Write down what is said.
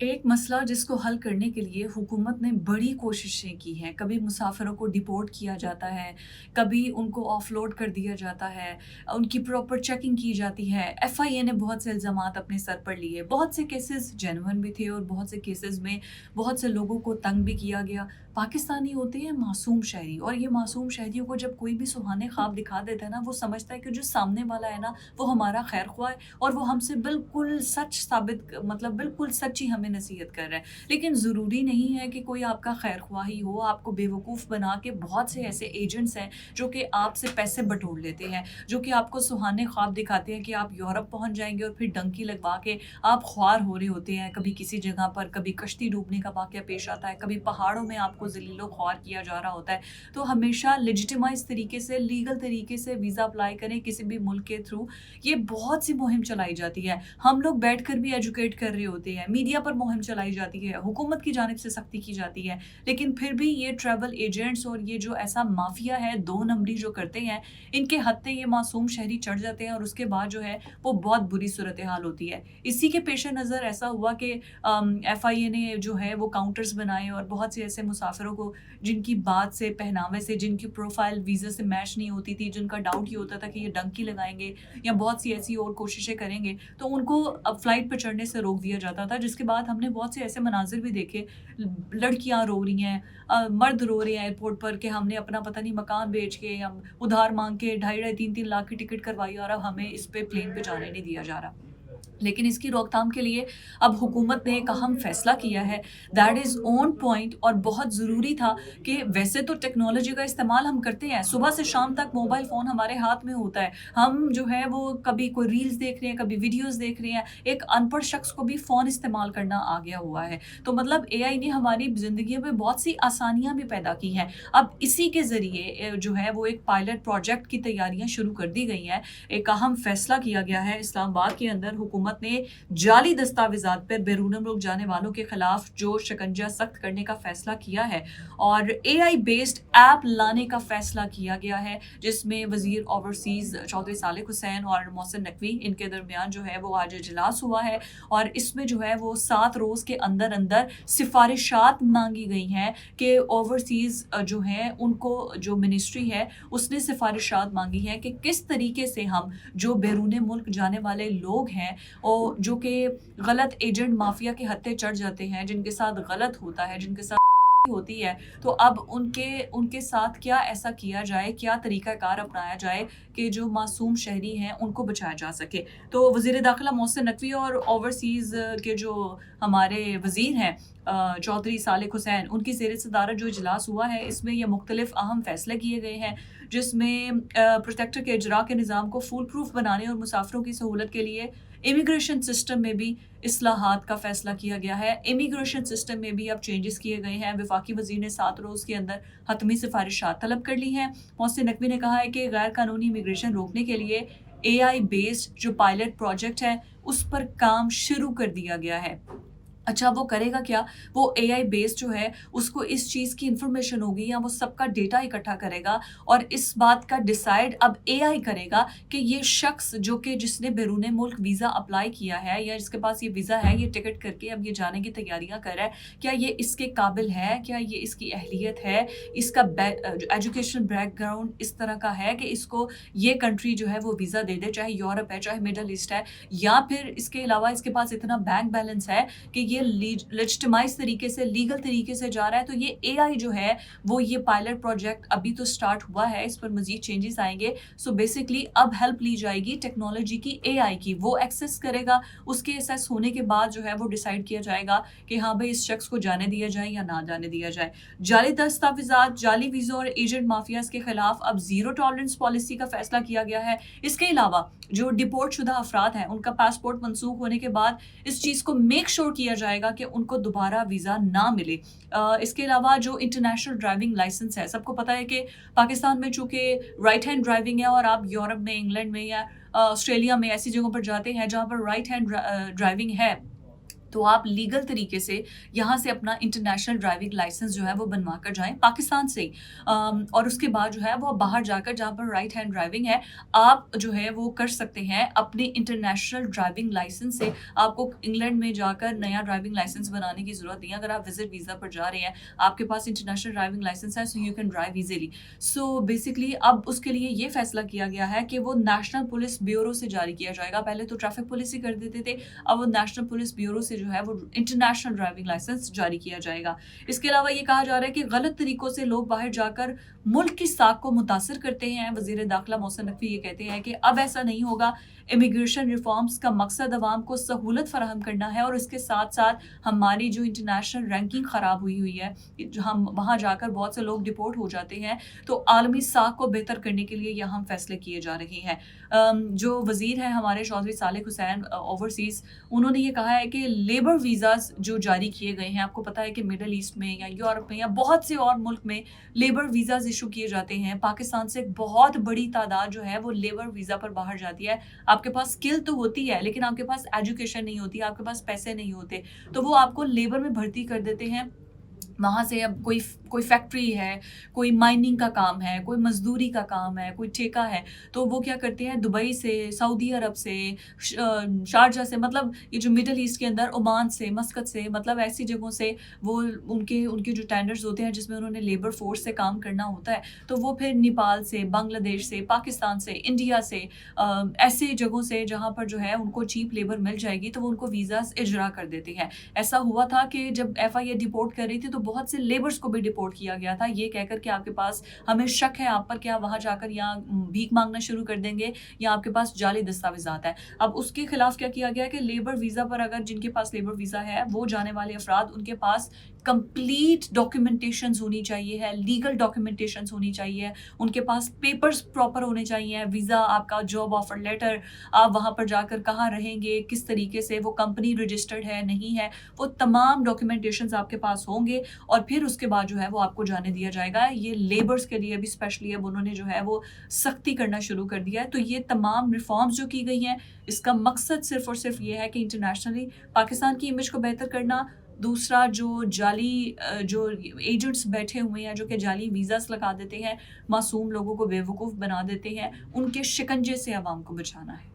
ایک مسئلہ جس کو حل کرنے کے لیے حکومت نے بڑی کوششیں کی ہیں. کبھی مسافروں کو ڈیپورٹ کیا جاتا ہے، کبھی ان کو آف لوڈ کر دیا جاتا ہے، ان کی پراپر چیکنگ کی جاتی ہے. ایف آئی اے نے بہت سے الزامات اپنے سر پر لیے. بہت سے کیسز جینوئن بھی تھے اور بہت سے کیسز میں بہت سے لوگوں کو تنگ بھی کیا گیا. پاکستانی ہوتے ہیں معصوم شہری، اور یہ معصوم شہریوں کو جب کوئی بھی سہانے خواب دکھا دیتا ہے نا، وہ سمجھتا ہے کہ جو سامنے والا ہے نا وہ ہمارا خیر خواہ ہے اور وہ ہم سے بالکل سچ ثابت، مطلب بالکل سچی ہمیں نصیحت کر رہا ہے. لیکن ضروری نہیں ہے کہ کوئی آپ کا خیر خواہی ہو. آپ کو بیوقوف بنا کے بہت سے ایسے ایجنٹس ہیں جو کہ آپ سے پیسے بٹور لیتے ہیں، جو کہ آپ کو سہانے خواب دکھاتے ہیں کہ آپ یورپ پہنچ جائیں گے اور پھر ڈنکی لگوا کے آپ خوار ہو رہے ہوتے ہیں. کبھی کسی جگہ پر کبھی کشتی ڈوبنے کا واقعہ پیش آتا ہے، کبھی پہاڑوں میں آپ کو ذلیل و خوار کیا جا رہا ہوتا ہے. تو ہمیشہ لیجیٹمائز طریقے سے، لیگل طریقے سے ویزا اپلائی کریں کسی بھی ملک کے تھرو. یہ بہت سی مہم چلائی جاتی ہے. ہم لوگ بیٹھ کر بھی ایجوکیٹ کر رہے ہوتے ہیں، میڈیا پر مہم چلائی جاتی ہے، حکومت کی جانب سے سختی کی جاتی ہے. لیکن پھر بھی یہ ٹریول ایجنٹس اور یہ جو ایسا مافیا ہے، دو نمبری جو کرتے ہیں، ان کے ہتھے یہ معصوم شہری چڑھ جاتے ہیں اور اس کے بعد جو ہے وہ بہت بری صورتحال ہوتی ہے. اسی کے پیش نظر ایسا ہوا کہ ایف آئی اے نے جو ہے وہ کاؤنٹرز بنائے اور بہت سے ایسے مسافروں کو جن کی بات سے، پہناوے سے، جن کی پروفائل ویزا سے میچ نہیں ہوتی تھی، جن کا ڈاؤٹ یہ ہوتا تھا کہ یہ ڈنکی لگائیں گے یا بہت سی ایسی اور کوششیں کریں گے، تو ان کو اب فلائٹ پہ چڑھنے سے روک دیا جاتا تھا. جس کے بعد ہم نے بہت سے ایسے مناظر بھی دیکھے، لڑکیاں رو رہی ہیں، مرد رو رہے ہیں ایئرپورٹ پر کہ ہم نے اپنا پتہ نہیں مکان بیچ کے، ہم ادھار مانگ کے 2.5-3 لاکھ کی ٹکٹ کروائی اور اب ہمیں اس پہ پلین پہ جانے نہیں دیا جا رہا. لیکن اس کی روک تھام کے لیے اب حکومت نے ایک اہم فیصلہ کیا ہے. دیٹ از اون پوائنٹ اور بہت ضروری تھا کہ ویسے تو ٹیکنالوجی کا استعمال ہم کرتے ہیں، صبح سے شام تک موبائل فون ہمارے ہاتھ میں ہوتا ہے. ہم جو ہے وہ کبھی کوئی ریلز دیکھ رہے ہیں، کبھی ویڈیوز دیکھ رہے ہیں. ایک ان پڑھ شخص کو بھی فون استعمال کرنا آ گیا ہوا ہے. تو مطلب اے آئی نے ہماری زندگیوں میں بہت سی آسانیاں بھی پیدا کی ہیں. اب اسی کے ذریعے جو ہے وہ ایک پائلٹ پروجیکٹ کی تیاریاں شروع کر دی گئی ہیں. ایک اہم فیصلہ کیا گیا ہے اسلام آباد کے اندر. حکومت نے جعلی دستاویزات پر بیرون ملک جانے والوں کے خلاف جو شکنجہ سخت کرنے کا فیصلہ کیا ہے اور اے آئی بیسڈ ایپ لانے کا فیصلہ کیا گیا ہے، جس میں وزیر اوورسیز چودھری صالح حسین اور محسن نقوی، ان کے درمیان جو ہے وہ آج اجلاس ہوا ہے. اور اس میں جو ہے وہ 7 روز کے اندر اندر سفارشات مانگی گئی ہیں کہ اوورسیز جو ہیں ان کو، جو منسٹری ہے اس نے سفارشات مانگی ہیں کہ کس طریقے سے ہم جو بیرون ملک جانے والے لوگ ہیں اور جو کہ غلط ایجنٹ مافیا کے ہتھے چڑھ جاتے ہیں، جن کے ساتھ غلط ہوتا ہے، جن کے ساتھ ہوتی ہے، تو اب ان کے ساتھ کیا ایسا کیا جائے، کیا طریقہ کار اپنایا جائے کہ جو معصوم شہری ہیں ان کو بچایا جا سکے. تو وزیر داخلہ محسن نقوی اور اوورسیز کے جو ہمارے وزیر ہیں چودھری صالح حسین، ان کی زیر صدارت جو اجلاس ہوا ہے، اس میں یہ مختلف اہم فیصلے کیے گئے ہیں، جس میں پروٹیکٹر کے اجراء کے نظام کو فول پروف بنانے اور مسافروں کی سہولت کے لیے امیگریشن سسٹم میں بھی اصلاحات کا فیصلہ کیا گیا ہے. امیگریشن سسٹم میں بھی اب چینجز کیے گئے ہیں. وفاقی وزیر نے 7 روز کے اندر حتمی سفارشات طلب کر لی ہیں. محسن نقوی نے کہا ہے کہ غیر قانونی امیگریشن روکنے کے لیے اے آئی بیسڈ جو پائلٹ پروجیکٹ ہے اس پر کام شروع کر دیا گیا ہے. اچھا وہ کرے گا کیا؟ وہ اے آئی بیس جو ہے اس کو اس چیز کی انفارمیشن ہوگی یا وہ سب کا ڈیٹا اکٹھا کرے گا اور اس بات کا ڈیسائیڈ اب اے آئی کرے گا کہ یہ شخص جو کہ جس نے بیرون ملک ویزا اپلائی کیا ہے یا جس کے پاس یہ ویزا ہے، یہ ٹکٹ کر کے اب یہ جانے کی تیاریاں کر رہا ہے، کیا یہ اس کے قابل ہے، کیا یہ اس کی اہلیت ہے، اس کا ایجوکیشن بیک گراؤنڈ اس طرح کا ہے کہ اس کو یہ کنٹری جو ہے وہ ویزا دے دے، چاہے یورپ ہے، چاہے مڈل ایسٹ ہے، یا پھر اس کے علاوہ اس کے پاس اتنا بینک بیلنس ہے کہ یہ لیجٹمائز طریقے سے، لیگل طریقے سے جا رہا ہے. تو یہ اے آئی جو ہے وہ یہ پائلٹ پروجیکٹ ابھی تو سٹارٹ ہوا ہے، اس پر مزید چینجز آئیں گے. سو بیسکلی اب ہیلپ لی جائے گی ٹیکنالوجی کی، اے آئی کی. وہ ایکسیس کرے گا، اس کے ایکسیس ہونے کے بعد جو ہے وہ ڈیسائیڈ کیا جائے گا کہ ہاں بھائی اس شخص کو جانے دیا جائے یا نہ جانے دیا جائے. جعلی دستاویزات، جعلی ویزوں اور ایجنٹ مافیاز کے خلاف اب زیرو ٹالرنس پالیسی کا فیصلہ کیا گیا ہے. اس کے علاوہ جو ڈپورٹ شدہ افراد ہیں ان کا پاسپورٹ منسوخ ہونے کے بعد اس چیز کو میک شور کیا جائے گا کہ ان کو دوبارہ ویزا نہ ملے. اس کے علاوہ جو انٹرنیشنل ڈرائیونگ لائسنس ہے، سب کو پتہ ہے کہ پاکستان میں چونکہ رائٹ ہینڈ ڈرائیونگ ہے اور آپ یورپ میں، انگلینڈ میں یا آسٹریلیا میں ایسی جگہوں پر جاتے ہیں جہاں پر رائٹ ہینڈ ڈرائیونگ ہے، تو آپ لیگل طریقے سے یہاں سے اپنا انٹرنیشنل ڈرائیونگ لائسنس جو ہے وہ بنوا کر جائیں پاکستان سے ہی۔ اور اس کے بعد جو ہے وہ باہر جا کر جہاں پر رائٹ ہینڈ ڈرائیونگ ہے، آپ جو ہے وہ کر سکتے ہیں اپنے انٹرنیشنل ڈرائیونگ لائسنس سے۔ آپ کو انگلینڈ میں جا کر نیا ڈرائیونگ لائسنس بنانے کی ضرورت نہیں ہے۔ اگر آپ وزٹ ویزا پر جا رہے ہیں، آپ کے پاس انٹرنیشنل ڈرائیونگ لائسنس ہے، so you can drive easily. So basically اب اس کے لیے یہ فیصلہ کیا گیا ہے کہ وہ نیشنل پولیس بیورو سے جاری کیا جائے گا۔ پہلے تو ٹریفک پولیس ہی کر دیتے تھے، اب وہ نیشنل پولیس بیورو سے جو ہے وہ انٹرنیشنل ڈرائیونگ لائسنس جاری کیا جائے گا۔ اس کے علاوہ یہ کہا جا رہا ہے کہ غلط طریقوں سے لوگ باہر جا کر ملک کی ساکھ کو متاثر کرتے ہیں۔ وزیر داخلہ محسن نقوی یہ کہتے ہیں کہ اب ایسا نہیں ہوگا۔ امیگریشن ریفارمز کا مقصد عوام کو سہولت فراہم کرنا ہے، اور اس کے ساتھ ساتھ ہماری جو انٹرنیشنل رینکنگ خراب ہوئی ہے، جو ہم وہاں جا کر بہت سے لوگ ڈپورٹ ہو جاتے ہیں، تو عالمی ساکھ کو بہتر کرنے کے لیے یہ ہم فیصلے کیے جا رہے ہیں۔ جو وزیر ہیں ہمارے چودھری صالح حسین اوورسیز، انہوں نے یہ کہا ہے کہ لیبر ویزاز جو جاری کیے گئے ہیں، آپ کو پتہ ہے کہ مڈل ایسٹ میں یا یورپ میں یا بہت سے اور ملک میں لیبر ویزاز ایشو کیے جاتے ہیں۔ پاکستان سے ایک بہت بڑی تعداد جو ہے وہ لیبر ویزا پر باہر جاتی ہے۔ آپ کے پاس اسکل تو ہوتی ہے، لیکن آپ کے پاس ایجوکیشن نہیں ہوتی، آپ کے پاس پیسے نہیں ہوتے، تو وہ آپ کو لیبر میں بھرتی کر دیتے ہیں۔ وہاں سے اب کوئی فیکٹری ہے، کوئی مائننگ کا کام ہے، کوئی مزدوری کا کام ہے، کوئی ٹھیکہ ہے، تو وہ کیا کرتے ہیں، دبئی سے، سعودی عرب سے، شارجہ سے، مطلب یہ جو مڈل ایسٹ کے اندر عمان سے، مسقط سے، مطلب ایسی جگہوں سے وہ ان کے جو ٹینڈرز ہوتے ہیں جس میں انہوں نے لیبر فورس سے کام کرنا ہوتا ہے، تو وہ پھر نیپال سے، بنگلہ دیش سے، پاکستان سے، انڈیا سے، ایسے جگہوں سے جہاں پر جو ہے ان کو چیپ لیبر مل جائے گی، تو وہ ان کو ویزاز اجرا کر دیتے ہیں۔ ایسا ہوا تھا کہ جب ایف آئی اے ڈپورٹ کر رہی تھی تو بہت سے لیبرز کو بھی ڈپورٹ کیا گیا تھا، یہ کہہ کر کہ آپ کے پاس، ہمیں شک ہے آپ پر کہ آپ وہاں جا کر یہاں بھیک مانگنا شروع کر دیں گے یا آپ کے پاس جعلی دستاویزات ہیں۔ اب اس کے خلاف کیا کیا گیا کہ لیبر ویزا پر اگر جن کے پاس لیبر ویزا ہے وہ جانے والے افراد، ان کے پاس کمپلیٹ ڈاکیومنٹیشنز ہونی چاہیے ہے، لیگل ڈاکیومنٹیشنز ہونی چاہیے، ان کے پاس پیپرز پراپر ہونے چاہیے، ویزا، آپ کا جاب آفر لیٹر، آپ وہاں پر جا کر کہاں رہیں گے، کس طریقے سے، وہ کمپنی رجسٹرڈ ہے نہیں ہے، وہ تمام ڈاکیومنٹیشنز آپ کے پاس ہوں گے، اور پھر اس کے بعد جو ہے وہ آپ کو جانے دیا جائے گا۔ یہ لیبرز کے لیے بھی اسپیشلی اب انہوں نے جو ہے وہ سختی کرنا شروع کر دیا ہے۔ تو یہ تمام ریفارمز جو کی گئی ہیں، اس کا مقصد صرف اور صرف یہ ہے کہ انٹرنیشنلی پاکستان کی امیج کو بہتر کرنا، دوسرا جو جعلی جو ایجنٹس بیٹھے ہوئے ہیں جو کہ جعلی ویزاز لگا دیتے ہیں، معصوم لوگوں کو بے وقوف بنا دیتے ہیں، ان کے شکنجے سے عوام کو بچانا ہے۔